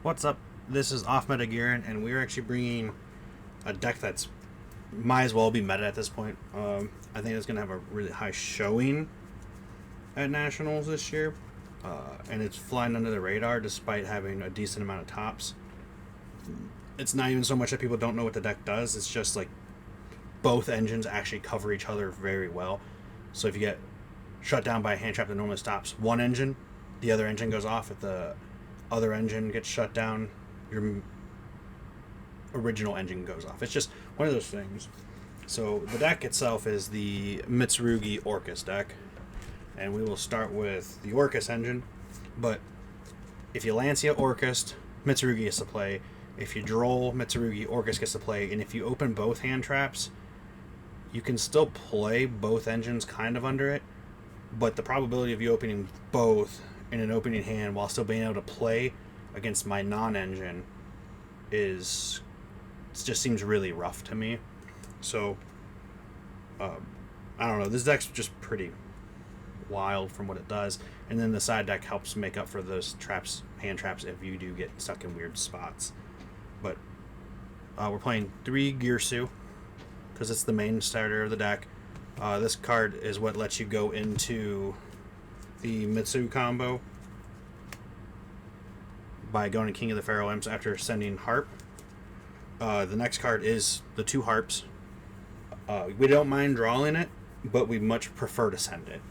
What's up? This is Off Meta Gearin, and we're actually bringing a deck that's might as well be meta at this point. I think it's going to have a really high showing at Nationals this year, and it's flying under the radar despite having a decent amount of tops. It's not even so much that people don't know what the deck does, it's just like both engines actually cover each other very well. So if you get shut down by a hand trap that normally stops one engine, the other engine goes off. If the other engine gets shut down, your original engine goes off. It's just one of those things. So the deck itself is the Mitsirugi Orcust deck, and we will start with the Orcust engine. But if you Lancia Orcust, Mitsirugi gets to play. If you Droll, Mitsirugi Orcust gets to play. And if you open both hand traps, you can still play both engines kind of under it, but the probability of you opening both in an opening hand while still being able to play against my non-engine is just seems really rough to me. So I don't know, this deck's just pretty wild from what it does, and then the side deck helps make up for those traps, hand traps, if you do get stuck in weird spots. But we're playing 3 Girsu because it's the main starter of the deck. This card is what lets you go into the Mitsu combo by going to King of the Pharaoh Imps after sending Harp. The next card is the 2 Harps. We don't mind drawing it, but we much prefer to send it.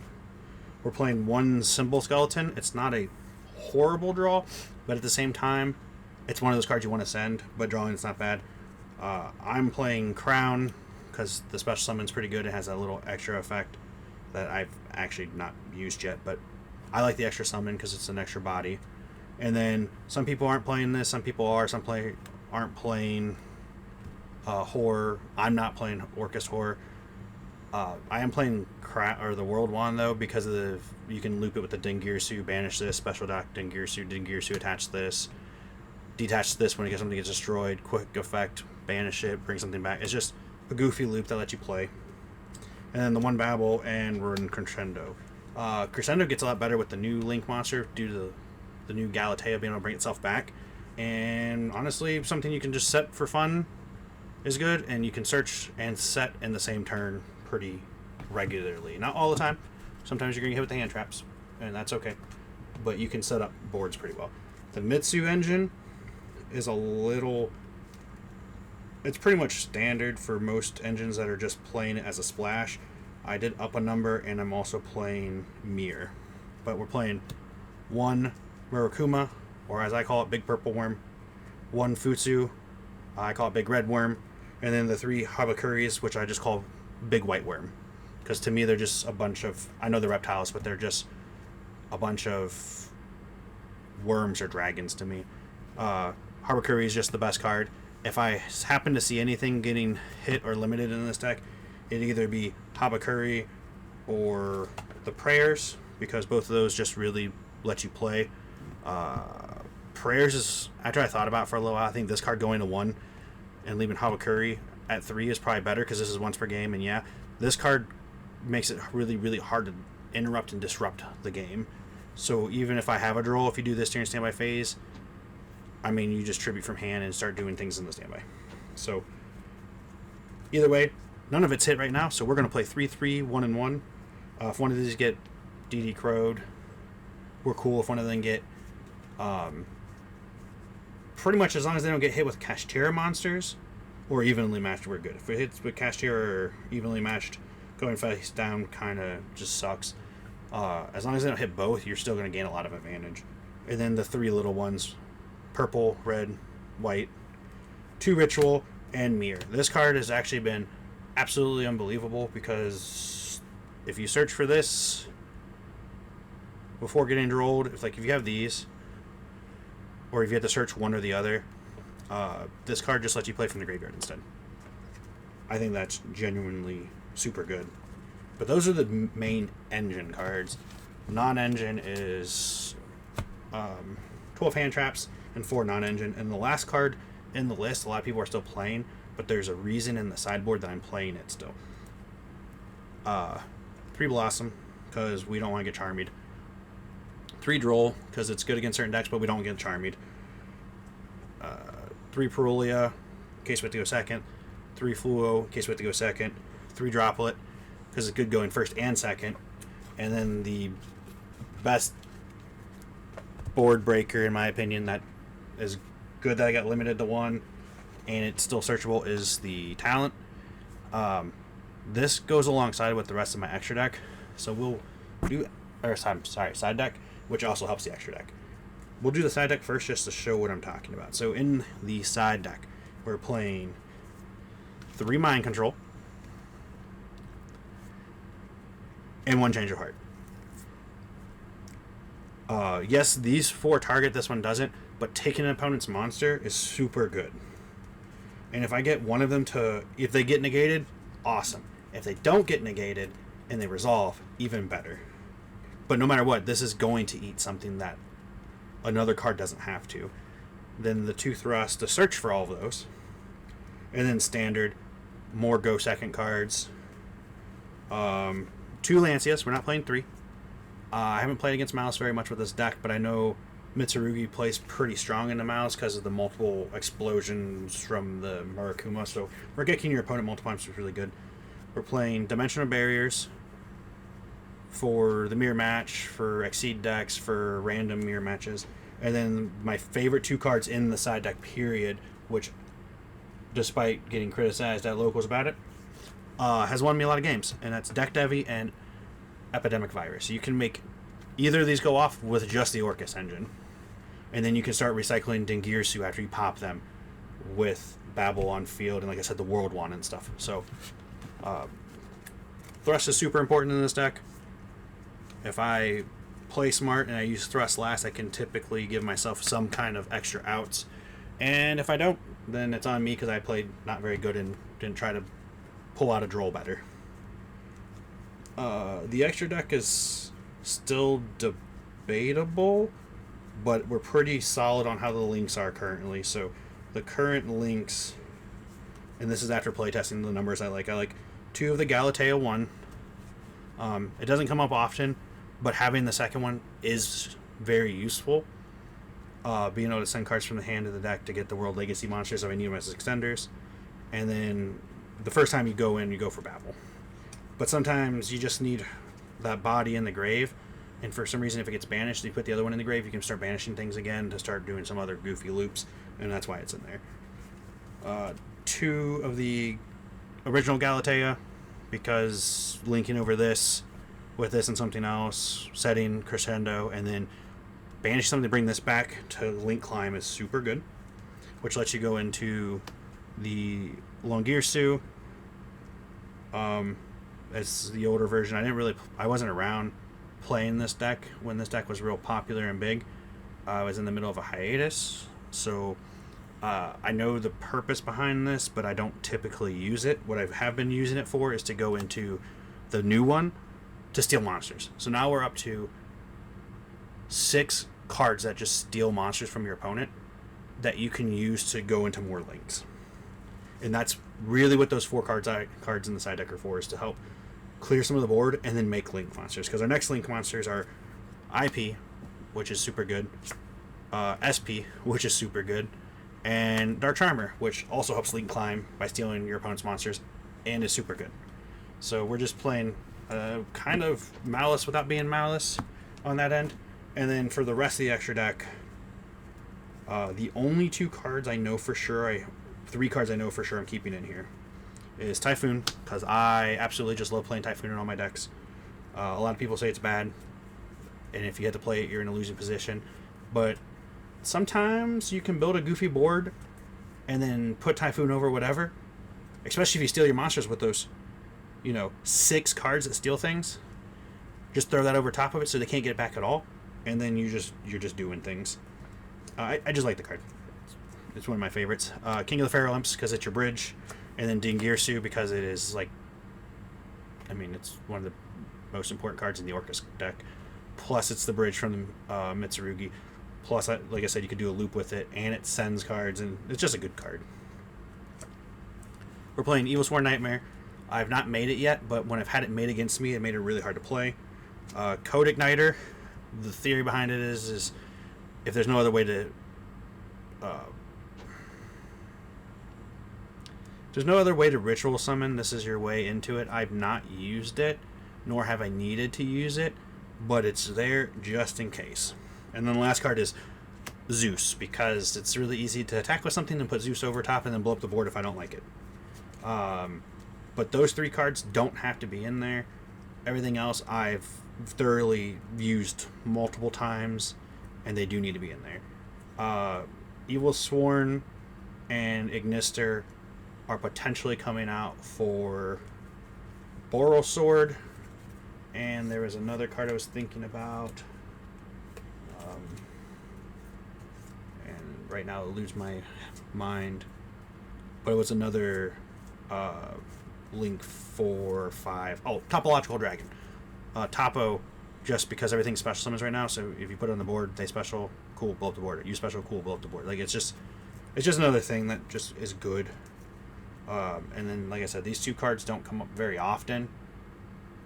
We're playing 1 Symbol Skeleton. It's not a horrible draw, but at the same time, it's one of those cards you want to send, but drawing it's not bad. I'm playing Crown because the special summon's pretty good. It has a little extra effect that I've actually not used yet, but I like the extra summon because it's an extra body. And then some people aren't playing this, some people are, aren't playing Horror. I'm not playing Orcust Horror. I am playing the World Wand though, because of you can loop it with the Dingirsu, banish this, special dock Dingirsu, attach this, detach this when something gets destroyed, quick effect, banish it, bring something back. It's just a goofy loop that lets you play. And then the 1 Babel, and we're in Crescendo. Crescendo gets a lot better with the new Link monster due to the new Galatea being able to bring itself back. And honestly, something you can just set for fun is good, and you can search and set in the same turn pretty regularly. Not all the time. Sometimes you're going to get hit with the hand traps, and that's okay. But you can set up boards pretty well. The Mitsu engine is a little... It's pretty much standard for most engines that are just playing it as a splash. I did up a number, and I'm also playing Mir. But we're playing 1 Murakuma, or as I call it, Big Purple Worm. 1 Futsu, I call it Big Red Worm. And then the 3 Habakuris, which I just call Big White Worm. Because to me, they're just a bunch of... I know they're reptiles, but they're just a bunch of worms or dragons to me. Habakuri is just the best card. If I happen to see anything getting hit or limited in this deck, it'd either be Habakuri or the Prayers, because both of those just really let you play. Prayers is, after I thought about it for a little while, I think this card going to 1 and leaving Habakuri at 3 is probably better, because this is once per game, and yeah, this card makes it really, really hard to interrupt and disrupt the game. So even if I have a draw, if you do this during standby phase, I mean, you just tribute from hand and start doing things in the standby. So either way, none of it's hit right now, so we're going to play 3-3, 1-1. If one of these get DD Crowed, we're cool. If one of them get... pretty much as long as they don't get hit with Kashtira monsters or evenly matched, we're good. If it hits with Kashtira or evenly matched, going face down kind of just sucks. As long as they don't hit both, you're still going to gain a lot of advantage. And then the 3 little ones... Purple, red, white, 2 Ritual, and Mir. This card has actually been absolutely unbelievable, because if you search for this before getting rolled, if you have these, or if you have to search one or the other, this card just lets you play from the graveyard instead. I think that's genuinely super good. But those are the main engine cards. Non-engine is 12 hand traps and 4 non-engine. And the last card in the list, a lot of people are still playing, but there's a reason in the sideboard that I'm playing it still. 3 Blossom, because we don't want to get Charmied. 3 Droll, because it's good against certain decks, but we don't get Charmied. 3 Perulia, in case we have to go second, 3 Fluo, in case we have to go second, 3 Droplet, because it's good going first and second, and then the best board breaker, in my opinion, that is good that I got limited to 1, and it's still searchable, is the Talent. This goes alongside with the rest of my extra deck, so we'll do, side deck, which also helps the extra deck. We'll do the side deck first just to show what I'm talking about. So in the side deck, we're playing 3 Mind Control and 1 Change of Heart. Yes, these 4 target, this one doesn't, but taking an opponent's monster is super good. And if I get one of them to, if they get negated, awesome. If they don't get negated and they resolve, even better. But no matter what, this is going to eat something that another card doesn't have to. Then the 2 Thrust to search for all of those. And then standard, more go second cards. 2 Lancias, we're not playing 3. I haven't played against Malice very much with this deck, but I know Mitsirugi plays pretty strong into Malice because of the multiple explosions from the Murakuma. So Regecking your opponent multiple times is really good. We're playing Dimensional Barriers for the mirror match, for Exceed decks, for random mirror matches. And then my favorite 2 cards in the side deck, period, which, despite getting criticized at locals about it, has won me a lot of games. And that's Deck Devi and Epidemic Virus. You can make either of these go off with just the Orcust engine. And then you can start recycling Dingirsu after you pop them with Babel on field and, like I said, the World One and stuff. So Thrust is super important in this deck. If I play smart and I use Thrust last, I can typically give myself some kind of extra outs. And if I don't, then it's on me because I played not very good and didn't try to pull out a droll better. The extra deck is still debatable, but we're pretty solid on how the links are currently. So the current links, and this is after playtesting the numbers I like 2 of the Galatea 1. It doesn't come up often, but having the second one is very useful. Being able to send cards from the hand to the deck to get the World Legacy monsters if I need them as extenders. And then the first time you go in, you go for Babel. But sometimes you just need that body in the grave, and for some reason if it gets banished, you put the other one in the grave, you can start banishing things again to start doing some other goofy loops, and that's why it's in there. 2 of the original Galatea, because linking over this with this and something else, setting Crescendo, and then banish something to bring this back to link climb is super good, which lets you go into the Longirsu. It's the older version. I wasn't around playing this deck when this deck was real popular and big. I was in the middle of a hiatus, so I know the purpose behind this, but I don't typically use it. What I have been using it for is to go into the new one to steal monsters. So now we're up to 6 cards that just steal monsters from your opponent that you can use to go into more links. And that's really what those 4 cards in the side deck are for, is to help clear some of the board and then make link monsters. Because our next link monsters are IP, which is super good, SP, which is super good, and Dark Charmer, which also helps link climb by stealing your opponent's monsters and is super good. So we're just playing kind of Malice without being Malice on that end. And then for the rest of the extra deck, the only 2 cards I know for sure, 3 cards I know for sure I'm keeping in here, is Typhoon, because I absolutely just love playing Typhoon in all my decks. A lot of people say it's bad, and if you had to play it, you're in a losing position. But sometimes you can build a goofy board and then put Typhoon over whatever, especially if you steal your monsters with those, 6 cards that steal things. Just throw that over top of it so they can't get it back at all, and then you're just doing things. I just like the card. It's one of my favorites. King of the Pharaoh Imps, because it's your bridge, and then Dingirsu because it is it's one of the most important cards in the Orcust deck. Plus, it's the bridge from Mitsirugi. Plus, like I said, you could do a loop with it, and it sends cards, and it's just a good card. We're playing Evil Sworn Nightmare. I've not made it yet, but when I've had it made against me, it made it really hard to play. Code Igniter, the theory behind it is if there's no other way to There's no other way to ritual summon. This is your way into it. I've not used it, nor have I needed to use it, but it's there just in case. And then the last card is Zeus, because it's really easy to attack with something and put Zeus over top and then blow up the board if I don't like it. But those 3 cards don't have to be in there. Everything else I've thoroughly used multiple times, and they do need to be in there. Evil Sworn and Ignister are potentially coming out for Boral Sword, and there was another card I was thinking about, and right now it lose my mind, but it was another link 4/5. Oh, Topological Dragon. Topo, just because everything's special summons right now, so if you put it on the board, they special, cool, blow up the board. You special, cool, blow up the board. Like, it's just another thing that just is good. And then, like I said, these 2 cards don't come up very often.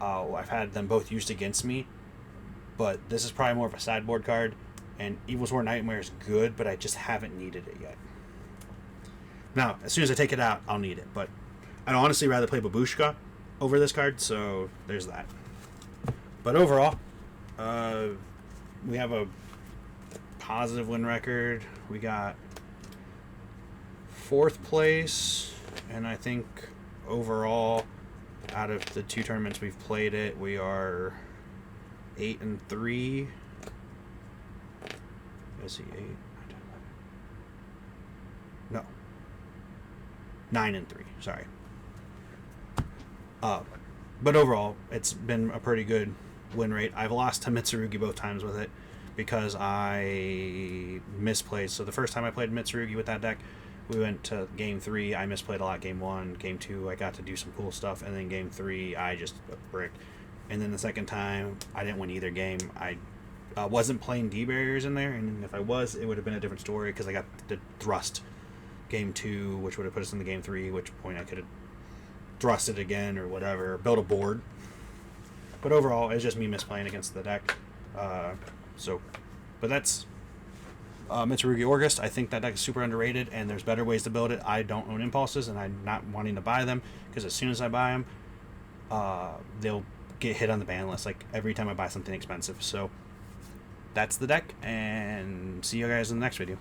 I've had them both used against me, but this is probably more of a sideboard card, and Evil's War Nightmare is good, but I just haven't needed it yet. Now, as soon as I take it out, I'll need it, but I'd honestly rather play Babushka over this card, so there's that. But overall, we have a positive win record. We got 4th place, and I think overall, out of the 2 tournaments we've played it, we are 8-3. Is he 8? No. 9-3. Sorry. But overall, it's been a pretty good win rate. I've lost to Mitsirugi both times with it because I misplayed. So the first time I played Mitsirugi with that deck, we went to game 3. I misplayed a lot. Game 1, game 2, I got to do some cool stuff, and then game 3, I just bricked. And then the second time, I didn't win either game. I wasn't playing D barriers in there, and if I was, it would have been a different story because I got the thrust game 2, which would have put us in the game 3. At which point I could have thrust it again or whatever, build a board. But overall, it's just me misplaying against the deck. But that's Mitsirugi Orcust. I think that deck is super underrated, and there's better ways to build it. I don't own Impulses, and I'm not wanting to buy them, because as soon as I buy them, they'll get hit on the ban list, like every time I buy something expensive. So that's the deck, and see you guys in the next video.